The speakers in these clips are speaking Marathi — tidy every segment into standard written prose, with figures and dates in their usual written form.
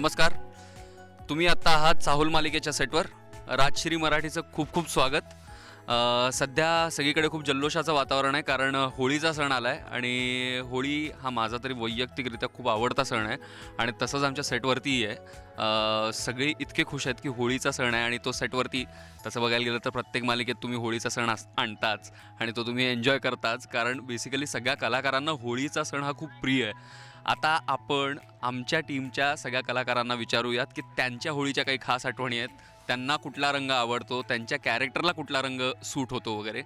नमस्कार. तुम्ही आत्ता आहात चाहुल मालिकेच्या सेटवर. राजश्री मराठीचं खूप खूप स्वागत. सध्या सगळीकडे खूप जल्लोषाचं वातावरण आहे, कारण होळीचा सण आला आहे आणि होळी हा माझा तरी वैयक्तिकरित्या खूप आवडता सण आहे आणि तसंच आमच्या सेटवरतीही आहे. सगळे इतके खुश आहेत की होळीचा सण आहे आणि तो सेटवरती तसं बघायला गेलं तर प्रत्येक मालिकेत तुम्ही होळीचा सण आणताच आणि तो तुम्ही एन्जॉय करताच, कारण बेसिकली सगळ्या कलाकारांना होळीचा सण हा खूप प्रिय आहे. आता आपण आमच्या टीमच्या सगळ्या कलाकारांना विचारूयात की त्यांच्या होळीच्या काही खास आठवणी आहेत, त्यांना कुठला रंग आवडतो, त्यांच्या कॅरेक्टरला कुठला रंग सूट होतो वगैरे.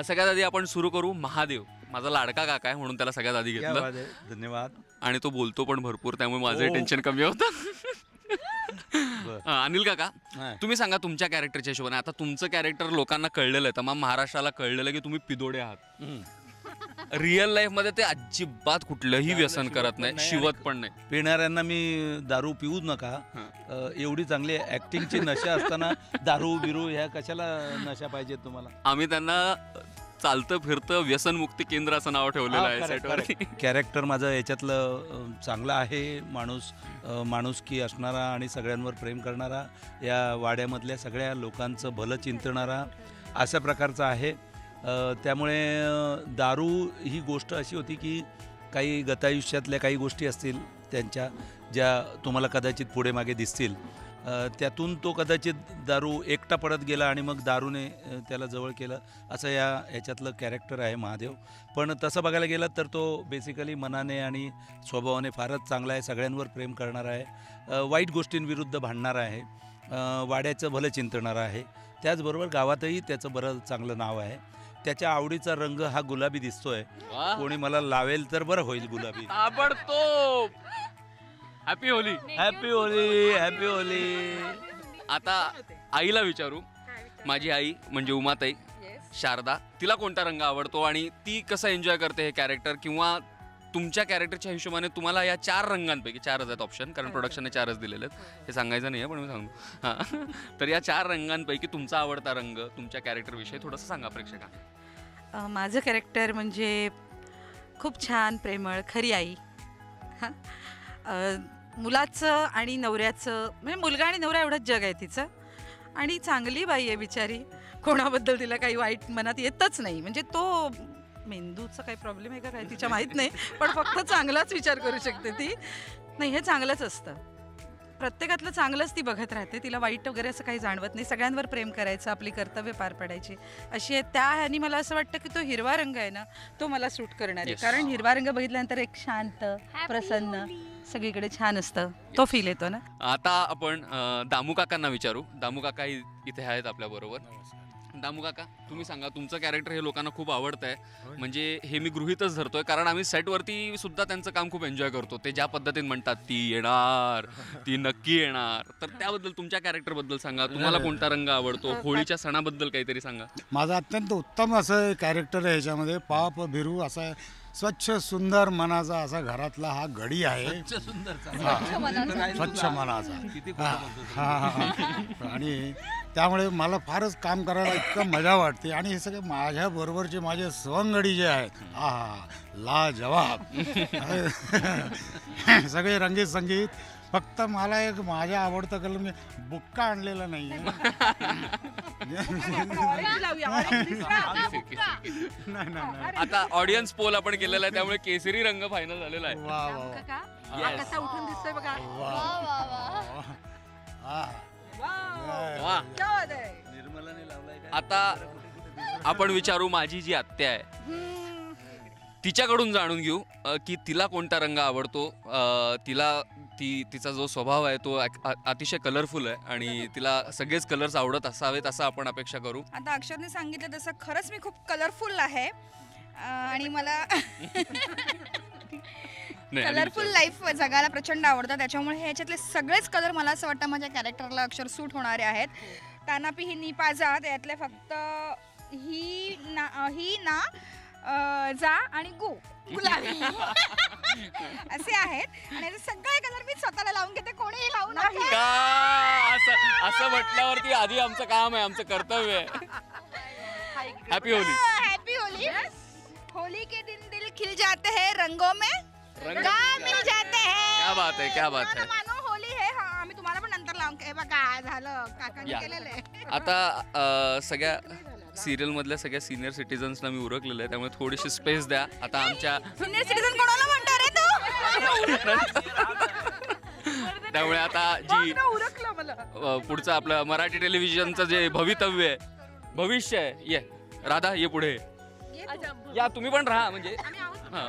सगळ्यात आधी आपण सुरू करू. महादेव माझा लाडका काका आहे म्हणून त्याला सगळ्यात आधी घेतलं. धन्यवाद. आणि तो बोलतो पण भरपूर, त्यामुळे माझं टेन्शन कमी होतं. अनिल काका, तुम्ही सांगा तुमच्या कॅरेक्टरच्या हिशोबाने. आता तुमचं कॅरेक्टर लोकांना कळलेलं आहे, तमाम महाराष्ट्राला कळलेलं की तुम्ही पिदोडे आहात. रिअल लाईफ मध्ये ते अजिबात कुठलंही व्यसन करत नाही, शिवत पण नाही. पिणाऱ्यांना मी दारू पिऊच नका, एवढी चांगली ऍक्टिंगची नशा असताना दारू बिरू ह्या कशाला नशा पाहिजेत तुम्हाला? आम्ही त्यांना चालतं फिरतं व्यसनमुक्ती केंद्र असं नाव ठेवलेलं आहे सेटवरती. कॅरेक्टर माझं याच्यातलं चांगलं आहे. माणुसकी असणारा आणि सगळ्यांवर प्रेम करणारा, या वाड्यामधल्या सगळ्या लोकांचं भलं चिंतणारा अशा प्रकारचा आहे. त्यामुळे दारू ही गोष्ट अशी होती की काही गतायुष्यातल्या काही गोष्टी असतील त्यांच्या, ज्या तुम्हाला कदाचित पुढे मागे दिसतील, त्यातून तो कदाचित दारू एकटा पडत गेला आणि मग दारूने त्याला जवळ केलं, असं ह्याच्यातलं कॅरेक्टर आहे महादेव. पण तसं बघायला गेलं तर तो बेसिकली मनाने आणि स्वभावाने फारच चांगला आहे, सगळ्यांवर प्रेम करणारा आहे, वाईट गोष्टींविरुद्ध भांडणारा आहे, वाड्याचं भलं चिंतणारा आहे. त्याचबरोबर गावातही त्याचं बरं चांगलं नाव आहे. त्याच्या आवडीचा रंग हा गुलाबी दिसतोय. कोणी मला लावेल तर बरं होईल गुलाबी. ताबडतोब happy Holi. Happy Holi, happy Holy. आता आईला विचारू. माझी आई म्हणजे उमाताई शारदा, तिला कोणता रंग आवडतो आणि ती कसं एन्जॉय करते हे कॅरेक्टर, किंवा तुमच्या कॅरेक्टरच्या हिशोबाने तुम्हाला या 4 रंगांपैकी, 4च आहेत ऑप्शन कारण प्रोडक्शनने 4च दिलेले आहेत, हे सांगायचं नाही आहे पण मी सांगतो. हां, तर या 4 रंगांपैकी तुमचा आवडता रंग, तुमच्या कॅरेक्टरविषयी थोडंसं सांगा प्रेक्षकांना. माझं कॅरेक्टर म्हणजे खूप छान, प्रेमळ, खरी आई. हां, मुलाचं आणि नवऱ्याचं, म्हणजे मुलगा आणि नवरा एवढंच जग आहे तिचं, आणि चांगली बाई आहे बिचारी. कोणाबद्दल तिला काही वाईट मनात येतच नाही. म्हणजे तो मेंदूचा काही प्रॉब्लेम आहे का काय तिच्या माहीत नाही, पण फक्त चांगलाच विचार करू शकते ती. नाही, हे चांगलंच असतं, प्रत्येकातलं चांगलंच ती बघत राहते, तिला वाईट वगैरे असं काही जाणवत नाही. सगळ्यांवर प्रेम करायचं, आपली कर्तव्य पार पाडायची अशी आहे. त्या ह्यानी मला असं वाटतं की तो हिरवा रंग आहे ना, तो मला सूट करणार आहे. कारण हिरवा रंग बघितल्यानंतर एक शांत, प्रसन्न, सगळीकडे छान असतं, तो फील येतो ना. आता आपण दामू काकांना विचारू. दामू काका इथे आहेत आपल्या बरोबर. दामू काका, तुम्ही सांगा तुमचं कॅरेक्टर हे लोकांना खूप आवडतं आहे, म्हणजे हे मी गृहीतच धरतोय कारण आम्ही सेटवरती सुद्धा त्यांचं काम खूप एन्जॉय करतो. ते ज्या पद्धतीने म्हणतात ती येणार, ती नक्की येणार, तर त्याबद्दल तुमच्या कॅरेक्टरबद्दल सांगा. तुम्हाला कोणता रंग आवडतो, होळीच्या सणाबद्दल काहीतरी सांगा. माझं अत्यंत उत्तम असं कॅरेक्टर आहे ह्याच्यामध्ये. पाप भिरू असा स्वच्छ सुंदर मनाचा असा घरातला हा गडी आहे, स्वच्छ मनाचा. आणि त्यामुळे मला फारच काम करायला इतकं मजा वाटते. आणि हे सगळे माझ्या बरोबरचे माझे सवंगडी जे आहेत, लाजवाब. सगळे रंगीत संगीत. फक्त मला एक माझ्या आवडतं कलर, मी बुक्का आणलेला नाही. आता ऑडियन्स पोल आपण केलेला आहे, त्यामुळे केसरी रंग फायनल झालेला आहे. उठून दिसतोय बघा. आता आपण विचारू माझी जी आत्या आहे तिच्याकडून जाणून घेऊ की तिला कोणता रंग आवडतो. तिचा जो स्वभाव आहे तो अतिशय कलरफुल आहे आणि तिला सगळेच कलर्स आवडत असावेत असं आपण अपेक्षा करू. आता अक्षरने सांगितलं तसं खरंच मी खूप कलरफुल आहे आणि मला कलरफुल लाईफ जगायला प्रचंड आवडतं. त्याच्यामुळे ह्याच्यातले सगळेच कलर मला असं वाटतं माझ्या कॅरेक्टरला अक्षर सूट होणारे आहेत. तानापी ही निपाजा, त्यातले फक्त ही ना जा आणि गो गुलाबी असे आहेत. आणि सगळे कलर मी स्वतःला लावून घेते, कोणीही लावून असं म्हटल्यावरती आधी आमचं काम आहे, आमचं कर्तव्य आहे. हॅपी होली. हॅपी होली. होली के दिन दिल खिल जाते हैं, रंगों में रंग मिल जाते हैं. क्या बात है, क्या बात है. मानो होली है काय झालं काकांनी या. केलेलं आहे. आता सगळ्या सिरियल मधल्या सगळ्या सिनियर सिटीजन्सना मी उरकलेलं आहे, त्यामुळे थोडीशी स्पेस द्या. आता आमच्या सिनियर सिटीजन कोणाला म्हणतो रे तू? त्यामुळे आता जी उरकलं मला. पुढचं आपलं मराठी टेलिव्हिजनचं जे भवितव्य आहे, भविष्य आहे, ये राधा ये पुढे या, तुम्ही पण राहा. म्हणजे हा.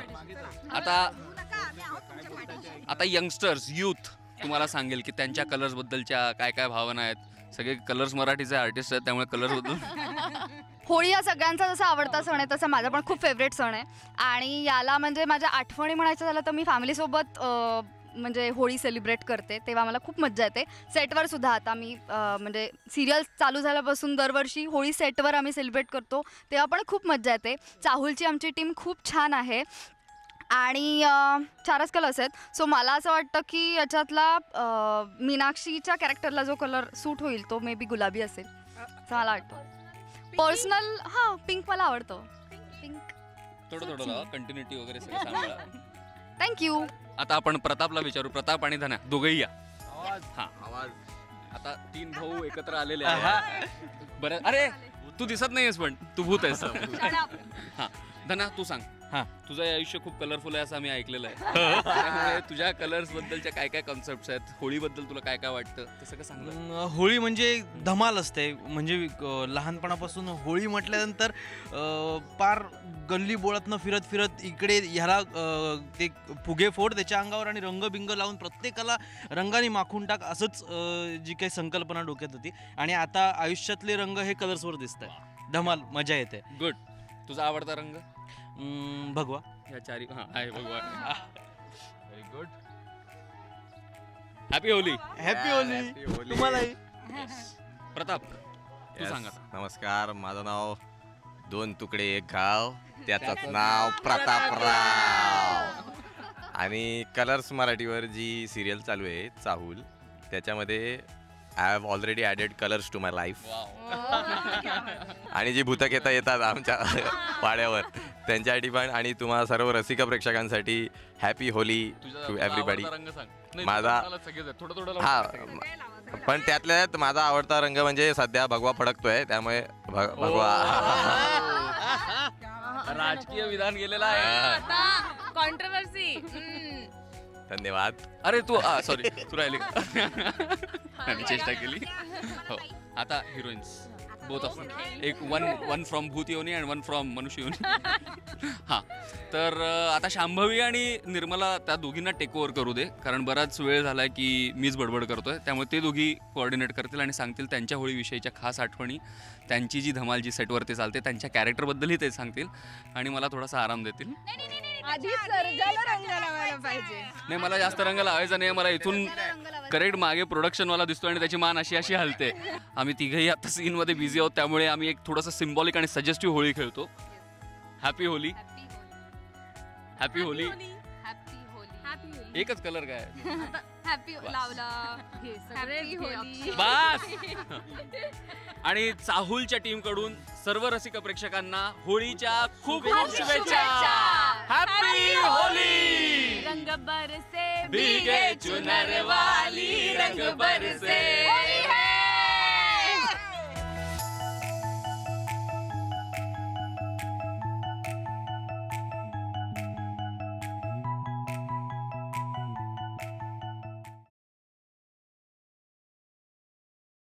आता यंगस्टर्स यूथ तुम्हाला सांगेल की त्यांच्या कलर्स बद्दलच्या काय काय भावना आहेत. सगळे कलर्स मराठीचे आर्टिस्ट आहेत, त्यामुळे कलर्स बद्दल होळी हा सगळ्यांचा जसा आवडता सण आहे तसा माझा पण खूप फेवरेट सण आहे. आणि याला म्हणजे माझ्या आठवणी म्हणायचं झालं तर मी फॅमिलीसोबत म्हणजे होळी सेलिब्रेट करते, तेव्हा मला खूप मज्जा येते. सेटवर सुद्धा आता मी म्हणजे सिरियल चालू झाल्यापासून दरवर्षी होळी सेटवर आम्ही सेलिब्रेट करतो, तेव्हा पण खूप मज्जा येते. चाहुलची आमची टीम खूप छान आहे आणि 4च कलर्स आहेत. सो मला असं वाटतं की याच्यातला मीनाक्षीच्या कॅरेक्टरला जो कलर सूट होईल तो मे बी गुलाबी असेल असं मला वाटतं. पर्सनल हां पिंक मला आवडतं. पिंक थोडं कंटिन्युटी वगैरे सगळं सांगा. थँक्यू. आता आपण प्रतापला विचारू. प्रताप आणि धन्या दोघंही या. हा आता 3 भाऊ एकत्र आलेले आहेत. बरं, अरे तू दिसत नाहीयेस पण तू भूत आहेस. हा धन्या तू सांग. हा. तुझं हे आयुष्य खूप कलरफुल आहे असं आम्ही ऐकलेलं आहे. त्यामुळे तुझ्या कलर्स बद्दलच्या काय काय कॉन्सेप्ट आहेत, होळीबद्दल तुला काय काय वाटतं ते सगळं सांग. होळी म्हणजे धमाल असते. म्हणजे लहानपणापासून होळी म्हटल्यानंतर पार गल्ली बोळातनं फिरत फिरत इकडे ह्याला ते फुगे फोड त्याच्या अंगावर आणि रंगबिंग लावून प्रत्येकाला रंगाने माखून टाक असंच जी काही संकल्पना डोक्यात होती. आणि आता आयुष्यातले रंग हे कलर्सवर दिसत आहे. धमाल मजा येते. गुड. तुझा आवडता रंग? भगवा. या चारी हा आहे भगवा. Very good. Happy Holi. Happy Holy तुम्हालाही. प्रताप तू सांग आता. नमस्कार, माझं नाव 2 तुकडे 1 गाव, त्याचंच नाव प्रतापराव. आणि कलर्स मराठीवर जी सिरियल चालू आहे चाहूल, त्याच्यामध्ये I have already added colours to my life. आणि जी भूतक येतात आमच्या पाड्यावर त्यांच्यासाठी पण, आणि तुम्हा सर्व रसिक प्रेक्षकांसाठी हॅपी होली टू एव्हरीबडी. माझा हा पण त्यातल्या त्यात माझा आवडता रंग म्हणजे सध्या भगवा फडकतोय, त्यामुळे भगवा. राजकीय विधान गेलेला आहे. कॉन्ट्रोवर्सी. धन्यवाद. अरे तू सॉरी तू राहिली का? मी चेष्टा केली. हो आता हिरोईन्स बोथ ऑफ एक वन फ्रॉम भूत योनी अँड वन फ्रॉम मनुष्य योनी. हां तर आता शांभवी आणि निर्मला त्या दोघींना टेक ओव्हर करू दे, कारण बराच वेळ झाला की मीच बडबड करतोय. त्यामुळे ते दोघी कोऑर्डिनेट करतील आणि सांगतील त्यांच्या होळीविषयीच्या खास आठवणी, त्यांची जी धमाल जी सेटवरती चालते त्यांच्या कॅरेक्टरबद्दलही ते सांगतील आणि मला थोडासा आराम देतील. आधी सर्जाला रंग लावायला पाहिजे. नाही मला जास्त रंग लावायचा नाही. मला इथून करेक्ट मागे प्रोडक्शनवाला दिसतो आणि त्याची मान अशी अशी हलते. आम्ही तिघेही आता सीनमध्ये बिझी आहोत, त्यामुळे आम्ही एक थोडंसं सिम्बॉलिक आणि सजेस्टिव्ह होळी खेळतो. हॅपी होली. हॅपी होली. एकच कलर काय हॅपी लावला. हॅपी होली. बस. आणि चाहुलच्या टीम कडून सर्व रसिक प्रेक्षकांना होळीच्या खूप खूप शुभेच्छा. Happy Holy. रंग बरसे भीगे चुनर वाली रंग बरसे.